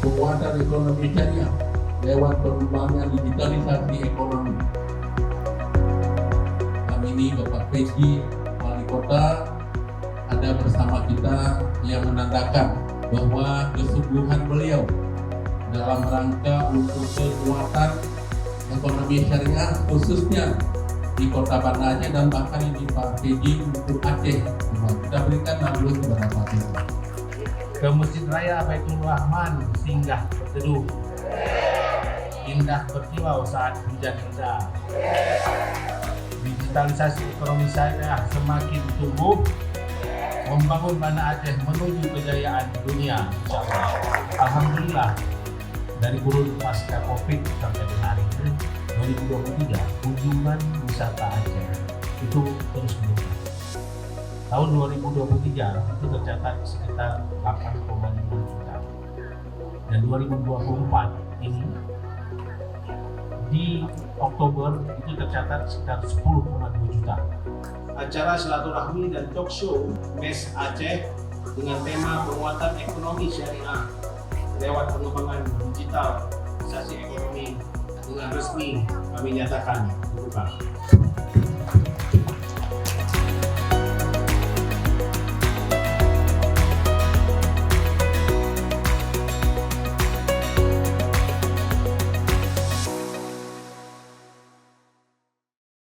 penguatan ekonomi syariah lewat pengembangan digitalisasi ekonomi. Kami ini Bapak PJ Wali Kota ada bersama kita yang menandakan bahwa kesungguhan beliau dalam rangka untuk penguatan ekonomi syariah khususnya di Kota Banda Aceh dan bahkan di Pak PJ untuk Aceh. Kita berikan dulu kepada Pak PJ. Ke Masjid Raya Baitul Rahman singgah berteduh, indah berkilau saat hujan reda. Digitalisasi ekonomi syariah semakin tumbuh, membangun Banda Aceh menuju kejayaan dunia. Insyaallah. Alhamdulillah, dari kurun pasca Covid sampai dengan hari ini 2023 kunjungan wisata Aceh itu terus meningkat. Tahun 2023 itu tercatat sekitar 8,5 juta, dan 2024 ini di Oktober itu tercatat sekitar 10,2 juta. Acara silaturahmi dan talk show MES Aceh dengan tema penguatan ekonomi syariah lewat pengembangan digitalisasi ekonomi dengan resmi kami nyatakan dibuka.